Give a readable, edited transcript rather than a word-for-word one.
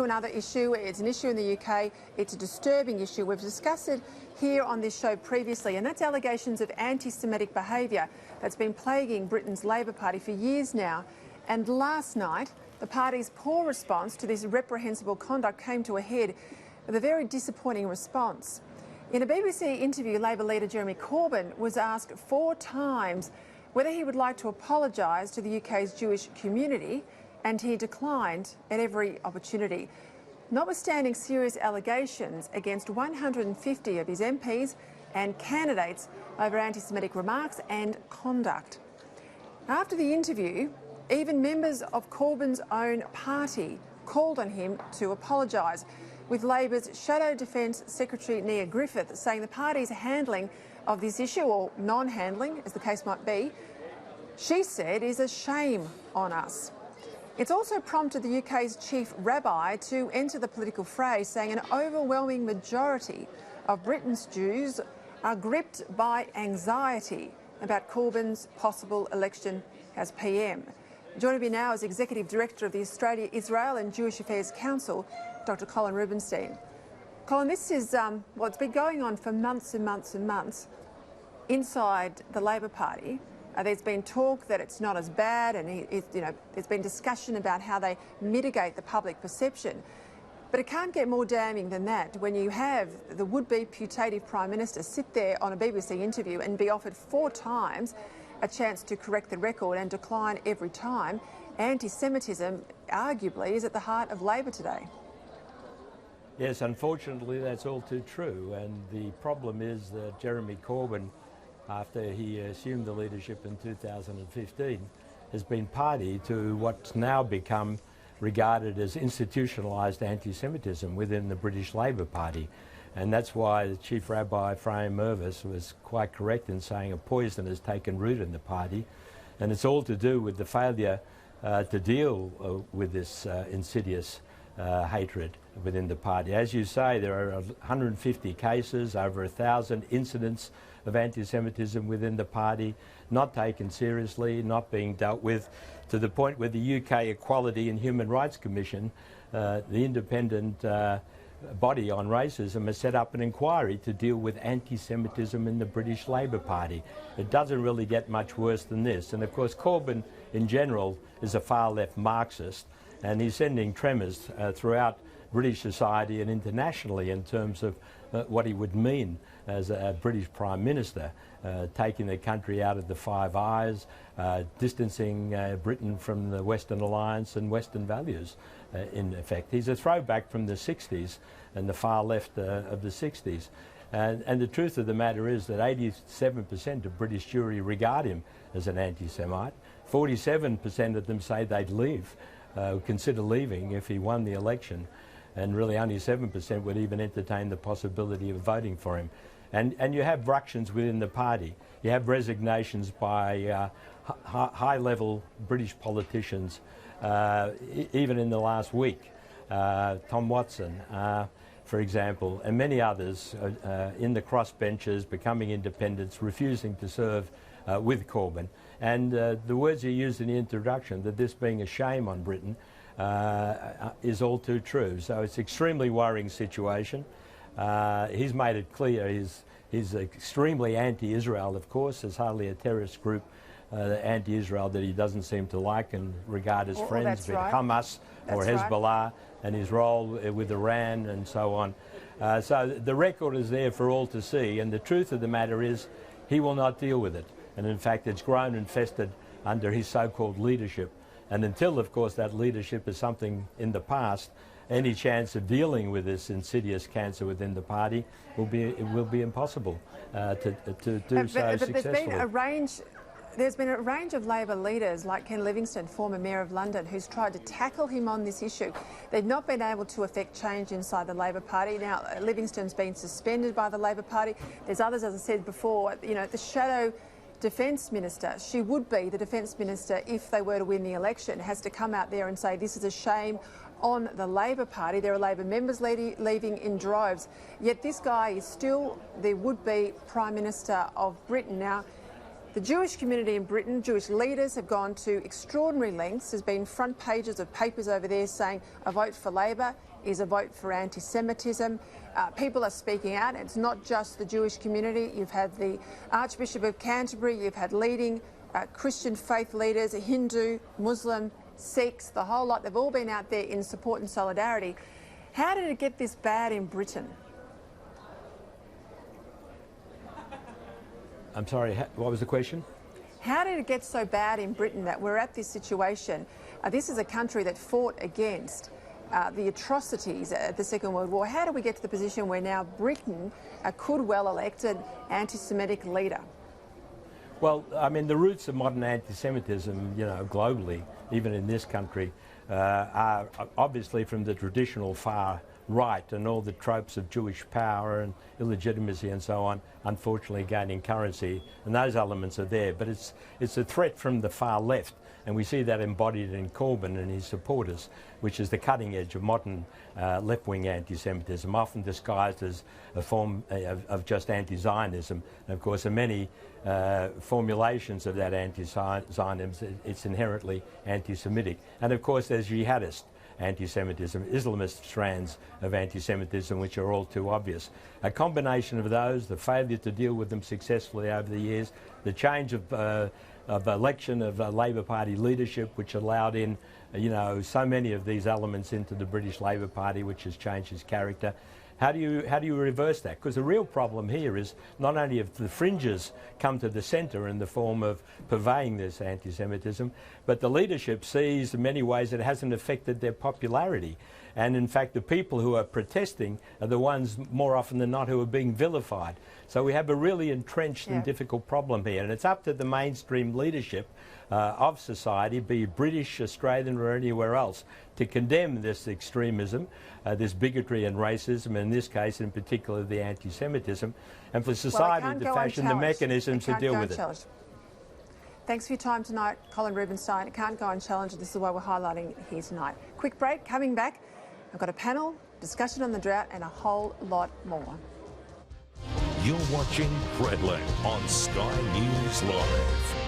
Another issue, it's an issue in the UK, it's a disturbing issue. We've discussed it here on this show previously, and that's allegations of anti-Semitic behaviour that's been plaguing Britain's Labor Party for years now. And last night, the party's poor response to this reprehensible conduct came to a head with a very disappointing response. In a BBC interview, Labor leader Jeremy Corbyn was asked 4 times whether he would like to apologise to the UK's Jewish community, and he declined at every opportunity, notwithstanding serious allegations against 150 of his MPs and candidates over anti-Semitic remarks and conduct. After the interview, even members of Corbyn's own party called on him to apologise, with Labor's Shadow Defence Secretary Nia Griffith saying the party's handling of this issue, or non-handling as the case might be, she said is a shame on us. It's also prompted the UK's chief rabbi to enter the political fray, saying an overwhelming majority of Britain's Jews are gripped by anxiety about Corbyn's possible election as PM. Joining me now is Executive Director of the Australia, Israel and Jewish Affairs Council, Dr. Colin Rubenstein. Colin, this is, well, it's been going on for months and months and months inside the Labor Party. There's been talk that it's not as bad, and there's been discussion about how they mitigate the public perception. But it can't get more damning than that when you have the would-be putative Prime Minister sit there on a BBC interview and be offered 4 times a chance to correct the record and decline every time. Anti-Semitism, arguably, is at the heart of Labor today. Yes, unfortunately, that's all too true. And the problem is that Jeremy Corbyn, after he assumed the leadership in 2015, has been party to what's now become regarded as institutionalised anti-Semitism within the British Labor Party. And that's why the Chief Rabbi Ephraim Mervis was quite correct in saying a poison has taken root in the party. And it's all to do with the failure to deal with this insidious hatred within the party. As you say, there are 150 cases, over 1,000 incidents of anti-Semitism within the party, not taken seriously, not being dealt with, to the point where the UK Equality and Human Rights Commission, the independent body on racism, has set up an inquiry to deal with anti-Semitism in the British Labor Party. It doesn't really get much worse than this. And of course Corbyn in general is a far-left Marxist, and he's sending tremors throughout British society and internationally in terms of what he would mean as a British Prime Minister, taking the country out of the Five Eyes, distancing Britain from the Western Alliance and Western values, in effect. He's a throwback from the 60s and the far left of the 60s. And the truth of the matter is that 87% of British Jewry regard him as an anti-Semite. 47% of them say they'd leave, consider leaving if he won the election. And really only 7% would even entertain the possibility of voting for him. And you have ructions within the party. You have resignations by high-level British politicians, even in the last week. Tom Watson, for example, and many others in the crossbenchers, becoming independents, refusing to serve with Corbyn. And the words you used in the introduction, that this being a shame on Britain, is all too true. So it's an extremely worrying situation. He's made it clear he's extremely anti-Israel, of course. There's hardly a terrorist group anti-Israel that he doesn't seem to like and regard as friends, be it Hamas or Hezbollah, and his role with Iran and so on. So the record is there for all to see, and the truth of the matter is he will not deal with it. And in fact, it's grown and festered under his so-called leadership. And until, of course, that leadership is something in the past, any chance of dealing with this insidious cancer within the party will be impossible to do so successfully. There's been a range of Labor leaders like Ken Livingstone, former Mayor of London, who's tried to tackle him on this issue. They've not been able to effect change inside the Labor Party. Now, Livingstone's been suspended by the Labor Party. There's others, as I said before, the Shadow Defence Minister, she would be the Defence Minister if they were to win the election, has to come out there and say this is a shame on the Labor Party. There are Labor members leaving in droves. Yet this guy is still the would-be Prime Minister of Britain. Now, the Jewish community in Britain, Jewish leaders have gone to extraordinary lengths. There's been front pages of papers over there saying a vote for Labor is a vote for anti-Semitism. People are speaking out. It's not just the Jewish community. You've had the Archbishop of Canterbury, you've had leading Christian faith leaders, Hindu, Muslim, Sikhs, the whole lot. They've all been out there in support and solidarity. How did it get this bad in Britain? I'm sorry, what was the question? How did it get so bad in Britain that we're at this situation? This is a country that fought against the atrocities at the Second World War. How do we get to the position where now Britain could well elect an anti-Semitic leader? Well, I mean, the roots of modern anti-Semitism, you know, globally, even in this country, are obviously from the traditional far right, and all the tropes of Jewish power and illegitimacy and so on, unfortunately gaining currency, and those elements are there. But it's a threat from the far left, and we see that embodied in Corbyn and his supporters, which is the cutting edge of modern left-wing anti-Semitism, often disguised as a form of just anti-Zionism. And of course, in many formulations of that anti-Zionism, it's inherently anti-Semitic. And of course, there's jihadist anti-Semitism, Islamist strands of anti-Semitism, which are all too obvious. A combination of those, the failure to deal with them successfully over the years, the change of election of Labor Party leadership, which allowed in, you know, so many of these elements into the British Labor Party, which has changed its character. How do you reverse that? Because the real problem here is not only have the fringes come to the centre in the form of purveying this anti-Semitism, but the leadership sees in many ways it hasn't affected their popularity. And in fact, the people who are protesting are the ones more often than not who are being vilified. So we have a really entrenched and difficult problem here. And it's up to the mainstream leadership of society, be it British, Australian or anywhere else, to condemn this extremism, this bigotry and racism, and in this case in particular the anti-Semitism, and for society to fashion the mechanisms to deal with it. Thanks for your time tonight, Colin Rubenstein. It can't go unchallenged. This is why we're highlighting it here tonight. Quick break, coming back. I've got a panel, discussion on the drought and a whole lot more. You're watching Fredland on Sky News Live.